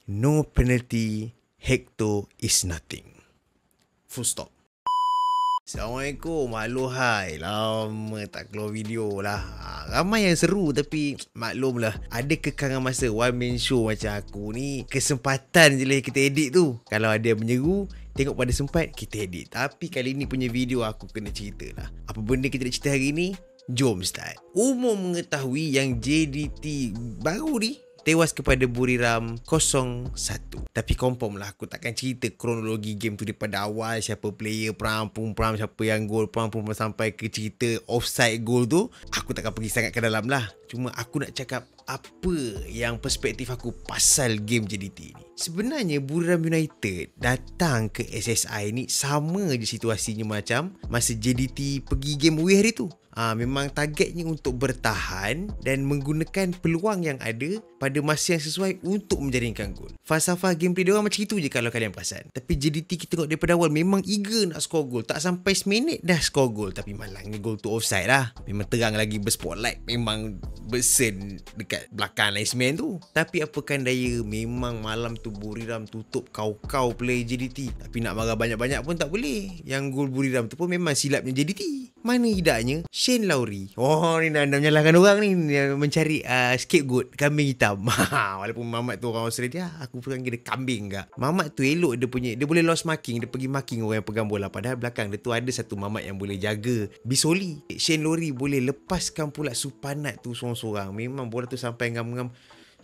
No penalty, Hector is nothing. Full stop. Assalamualaikum, maklum hai. Lama tak keluar video lah. Ramai yang seru tapi maklum lah, ada kekangan masa one man show macam aku ni. Kesempatan je lah kita edit tu. Kalau ada yang menyeru, tengok pada sempat, kita edit. Tapi kali ni punya video aku kena cerita lah. Apa benda kita nak cerita hari ni? Jom start. Umum mengetahui yang JDT baru ni tewas kepada buriram 0-1. Tapi confirm lah aku takkan cerita kronologi game tu daripada awal, siapa player, peram, siapa yang gol, peram sampai ke cerita offside gol tu. Aku takkan pergi sangat ke dalam lah. Cuma aku nak cakap apa yang perspektif aku pasal game JDT ni. Sebenarnya Buriram United datang ke SSI ni sama je situasinya macam masa JDT pergi game away hari tu. Memang targetnya untuk bertahan dan menggunakan peluang yang ada pada masa yang sesuai untuk menjaringkan gol. Falsafah gameplay diorang macam itu je kalau kalian perasan. Tapi JDT kita tengok daripada awal memang eager nak score gol. Tak sampai seminit dah score gol. Tapi malangnya gol tu offside lah. Memang terang lagi berspotlight. Memang bersen dekat belakang linesman tu. Tapi apakan daya, memang malam tu Buriram tutup kau-kau play JDT. Tapi nak marah banyak-banyak pun tak boleh. Yang gol Buriram tu pun memang silapnya JDT. Mana idaknya Shane Lowry. Ni dah menyalahkan orang ni, mencari scapegoat kambing hitam. Walaupun Mamat tu orang Australia, aku panggil dia kambing kak. Mamat tu elok dia boleh lost marking, dia pergi marking orang yang pegang bola. Padahal belakang dia tu ada satu Mamat yang boleh jaga Bisoli. Shane Lowry boleh lepaskan pula Supanat tu seorang-seorang. Memang bola tu sampai ngam-ngam.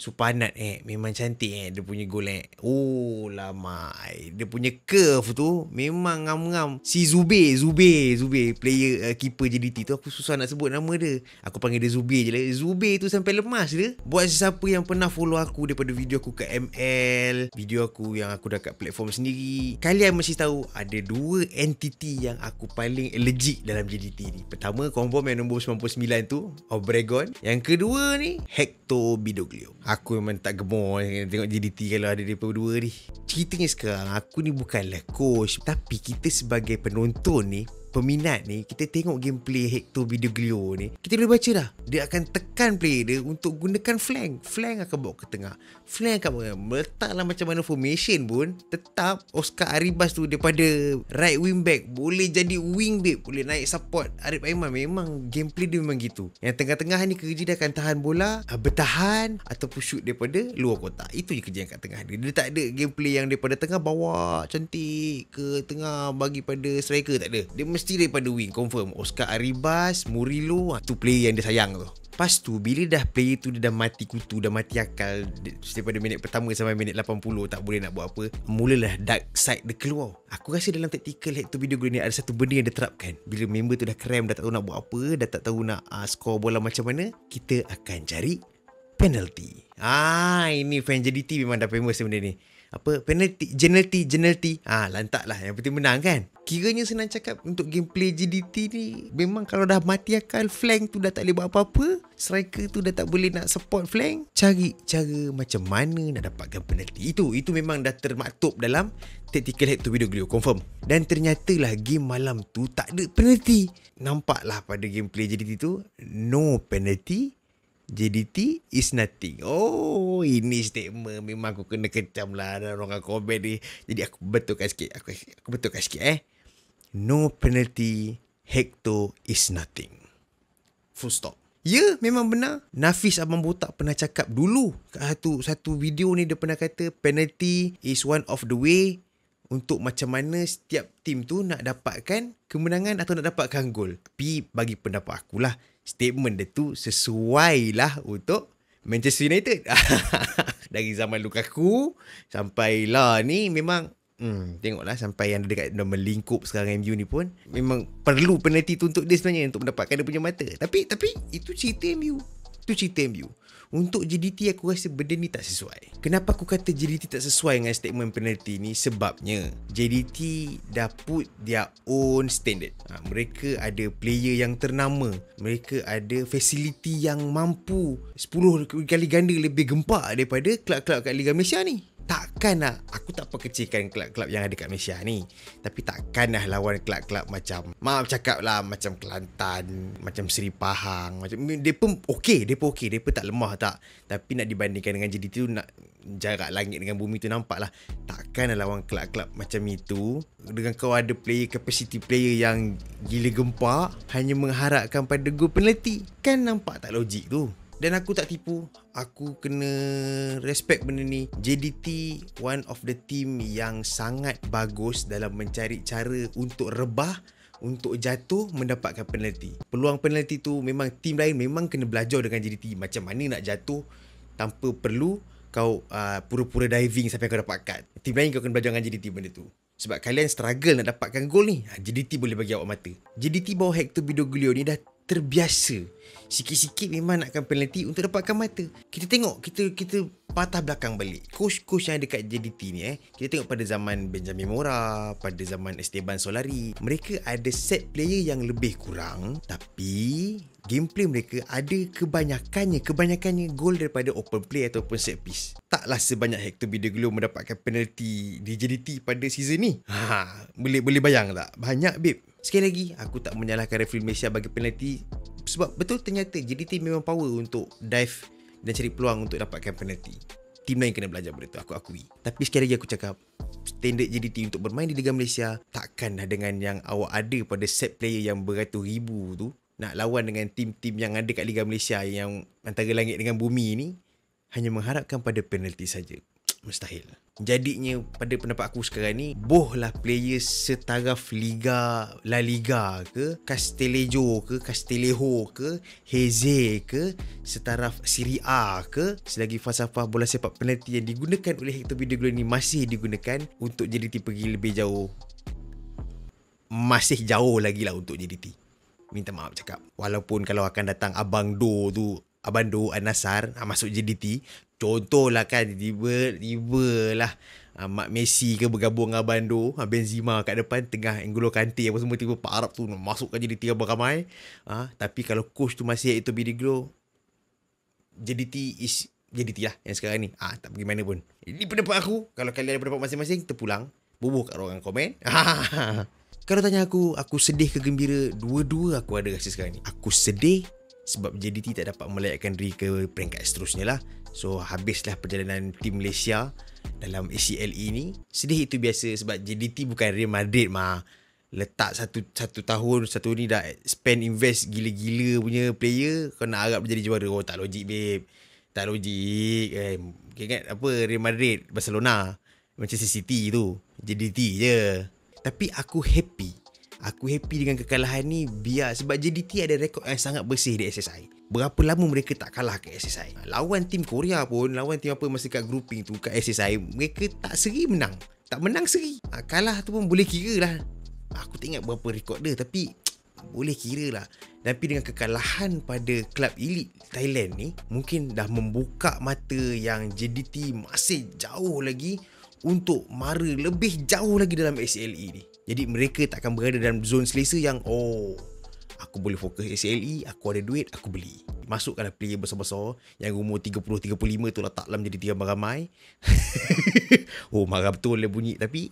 Supanat memang cantik dia punya gol Oh lama. Dia punya curve tu memang ngam-ngam. Si Zubir player keeper JDT tu, aku susah nak sebut nama dia. Aku panggil dia Zubir je lah. Zubir tu sampai lemas dia. Buat sesiapa yang pernah follow aku daripada video aku kat ML, video aku yang aku dah kat platform sendiri, kalian mesti tahu ada dua entiti yang aku paling allergic dalam JDT ni. Pertama confirm yang nombor 99 tu, Obregon. Yang kedua ni Hector Bidoglio. Aku memang tak gemar tengok JDT kalau ada mereka berdua ni. Ceritanya sekarang, aku ni bukanlah coach, tapi kita sebagai penonton ni, peminat ni, kita tengok gameplay Hector Bidoglio ni, kita boleh baca dah dia akan tekan player dia untuk gunakan flank akan bawa ke tengah, flank akan bawa, meletaklah macam mana formation pun tetap Oscar Arribas tu daripada right wing back boleh jadi wing back, boleh naik support Arif Aiman. Memang gameplay dia memang gitu. Yang tengah-tengah ni kerja dia akan tahan bola, bertahan ataupun shoot daripada luar kotak. Itu je kerja yang kat tengah dia. Dia tak ada gameplay yang daripada tengah bawa cantik ke tengah bagi pada striker, tak ada. Dia mesti daripada wing. Confirm Oscar Arribas, Murillo, tu player yang dia sayang tu. Lepas tu bila dah player tu dia dah mati kutu, dah mati akal daripada minit pertama sampai minit 80, tak boleh nak buat apa, mulalah dark side dia keluar. Aku rasa dalam taktikal Hector Bidoglio ni ada satu benda yang dia terapkan. Bila member tu dah krem, dah tak tahu nak buat apa, dah tak tahu nak score bola macam mana, kita akan cari penalty. Ini fan JDT memang dah famous benda ni. Apa penalty, penalty. Lantak lah, yang penting menang kan. Kiranya senang cakap, untuk gameplay JDT ni memang kalau dah mati akal, flank tu dah tak boleh buat apa-apa, striker tu dah tak boleh nak support flank, cari cara macam mana nak dapatkan penalty. Itu memang dah termaktub dalam tactical Hector Bidoglio, confirm. Dan ternyata lah game malam tu tak ada penalty. Nampaklah pada gameplay JDT tu, no penalty, JDT is nothing. Ini statement memang aku kena kecam lah dan orang komen ni. Jadi aku betulkan sikit. Aku betulkan sikit No penalty, Hector is nothing. Full stop. Ya, memang benar. Nafis Abang Botak pernah cakap dulu kat satu video ni, dia pernah kata penalty is one of the way untuk macam mana setiap tim tu nak dapatkan kemenangan atau nak dapatkan gol. Tapi bagi pendapat akulah, statement dia tu sesuai lah untuk Manchester United. Dari zaman Lukaku sampai lah ni memang tengoklah sampai yang dekat dah melingkup sekarang MU ni pun memang perlu penalty tu untuk dia sebenarnya, untuk mendapatkan dia punya mata. Tapi itu cerita MU. Untuk JDT aku rasa benda ni tak sesuai. Kenapa aku kata JDT tak sesuai dengan statement penalty ni? Sebabnya JDT dah put their own standard. Mereka ada player yang ternama, mereka ada facility yang mampu 10 kali ganda lebih gempak daripada kelab-kelab kat Liga Malaysia ni. Tak takkanlah, aku tak perkecilkan kelab-kelab yang ada kat Malaysia ni, tapi takkanlah lawan kelab-kelab macam, maaf cakap lah, macam Kelantan, macam Seri Pahang, macam dia pun okey, dia pun tak lemah tak, tapi nak dibandingkan dengan JDT tu, nak jarak langit dengan bumi tu nampak lah. Takkanlah lawan kelab-kelab macam itu dengan kau ada capacity player yang gila gempak hanya mengharapkan pada gol penalti. Kan nampak tak logik tu. Dan aku tak tipu, aku kena respect benda ni. JDT one of the team yang sangat bagus dalam mencari cara untuk rebah, untuk jatuh, mendapatkan penalti. Peluang penalti tu memang tim lain memang kena belajar dengan JDT macam mana nak jatuh tanpa perlu kau pura-pura diving sampai kau dapat kad. Tim lain kau kena belajar dengan JDT benda tu. Sebab kalian struggle nak dapatkan gol ni, JDT boleh bagi awak mata. JDT bawa Hector Bidoglio ni dah terbiasa. Sikit-sikit memang nakkan penalti untuk dapatkan mata. Kita tengok, kita patah belakang balik. Coach-coach yang ada kat JDT ni kita tengok pada zaman Benjamin Mora, pada zaman Esteban Solari, mereka ada set player yang lebih kurang, tapi gameplay mereka ada kebanyakannya gol daripada open play ataupun set piece. Taklah sebanyak Hector Bidoglio mendapatkan penalti di JDT pada season ni. Boleh bayang tak? Banyak babe. Sekali lagi, aku tak menyalahkan referee Malaysia bagi penalti, sebab betul ternyata JDT memang power untuk dive dan cari peluang untuk dapatkan penalti. Tim lain kena belajar benda tu, aku akui. Tapi sekali lagi aku cakap, standard JDT untuk bermain di Liga Malaysia takkanlah dengan yang awak ada pada set player yang beratus ribu tu, nak lawan dengan tim-tim yang ada kat Liga Malaysia yang antara langit dengan bumi ni, hanya mengharapkan pada penalti saja. Mustahil. Jadinya pada pendapat aku sekarang ni, bohlah player setaraf Liga La Liga ke, Castillejo ke, Castillejo ke, Heze ke, setaraf Serie A ke, selagi falsafah bola sepak penalti yang digunakan oleh Hector Bidoglio ni masih digunakan untuk JDT pergi lebih jauh, masih jauh lagi lah untuk JDT. Minta maaf cakap. Walaupun kalau akan datang Abang Do tu, Abang Do An-Nassar masuk JDT, contohlah kan, tiba-tiba lah Mak Messi ke bergabung dengan Abang Do, Benzema kat depan, tengah N'Golo Kante apa semua, tiba Pak Arab tu masukkan JDT ramai-ramai. Tapi kalau coach tu masih Hector Bidoglio, JDT is JDT lah yang sekarang ni. Tak pergi mana pun. Ini pendapat aku. Kalau kalian ada pendapat masing-masing, terpulang bubuh kat ruangan komen. Kalau tanya aku sedih ke gembira, dua-dua aku ada rasa sekarang ni. Aku sedih sebab JDT tak dapat melayakkan diri ke peringkat seterusnya lah. So habislah perjalanan tim Malaysia dalam ACLE ni. Sedih itu biasa sebab JDT bukan Real Madrid mah. Letak satu tahun satu ni dah spend invest gila-gila punya player, kau nak harap jadi juara. Tak logik babe. Tak logik. Ingat apa, Real Madrid, Barcelona, Manchester City tu, JDT je. Tapi aku happy dengan kekalahan ni, biar sebab JDT ada rekod yang sangat bersih di SSI. Berapa lama mereka tak kalah ke SSI? Lawan tim Korea pun, lawan tim apa masa kat grouping tu kat SSI, mereka tak seri menang. Tak menang seri. Kalah tu pun boleh kira lah. Aku tak ingat berapa rekod dia, tapi boleh kira lah. Tapi dengan kekalahan pada klub elit Thailand ni, mungkin dah membuka mata yang JDT masih jauh lagi untuk mara lebih jauh lagi dalam SLE ni. Jadi mereka takkan berada dalam zon selesa yang aku boleh fokus SLE, aku ada duit, aku beli. Masukkanlah player besar-besar yang umur 30-35 tu letak dalam JDT ramai-ramai. Marah betul dia bunyi. Tapi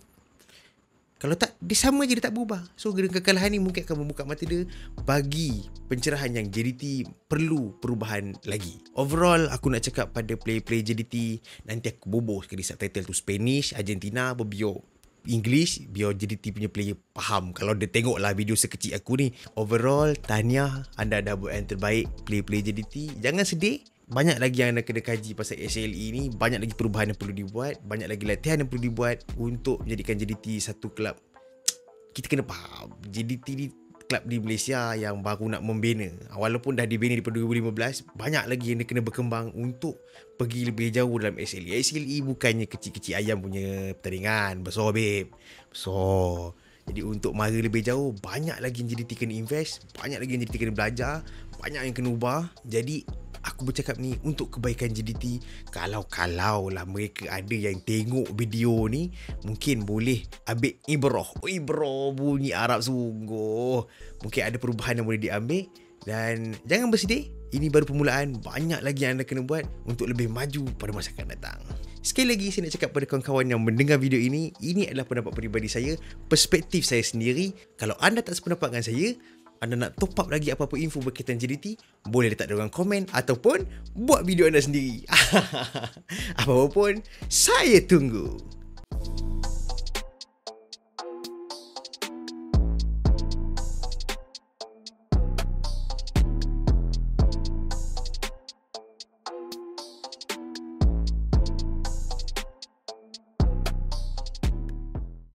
kalau tak, dia sama je, dia tak berubah. So dengan kekalahan ni mungkin akan membuka mata dia bagi pencerahan yang JDT perlu perubahan lagi. Overall, aku nak cakap pada player-player JDT, nanti aku bubuh sekali subtitle tu Spanish, Argentina, berbiar English, biar JDT punya player faham. Kalau dia tengok lah video sekecil aku ni. Overall, tahniah, anda dah buat yang terbaik player-player JDT. Jangan sedih. Banyak lagi yang anda kena kaji pasal SLE ni. Banyak lagi perubahan yang perlu dibuat. Banyak lagi latihan yang perlu dibuat untuk menjadikan JDT satu kelab. Kita kena faham, JDT ni kelab di Malaysia yang baru nak membina. Walaupun dah dibina daripada 2015, banyak lagi yang dia kena berkembang untuk pergi lebih jauh dalam SLE. SLE bukannya kecil-kecil ayam punya pertandingan. Besar babe. Besar. Jadi untuk mara lebih jauh, banyak lagi yang JDT kena invest. Banyak lagi yang JDT kena belajar. Banyak yang kena ubah. Jadi aku bercakap ni untuk kebaikan JDT. Kalau lah mereka ada yang tengok video ni, mungkin boleh ambil ibrah bunyi Arab sungguh. Mungkin ada perubahan yang boleh diambil. Dan jangan bersedih, ini baru permulaan. Banyak lagi yang anda kena buat untuk lebih maju pada masa akan datang. Sekali lagi saya nak cakap pada kawan-kawan yang mendengar video ini adalah pendapat peribadi saya, perspektif saya sendiri. Kalau anda tak sependapat dengan saya, anda nak top up lagi apa-apa info berkaitan JDT, boleh letak dalam komen ataupun buat video anda sendiri. Apa-apa pun, saya tunggu.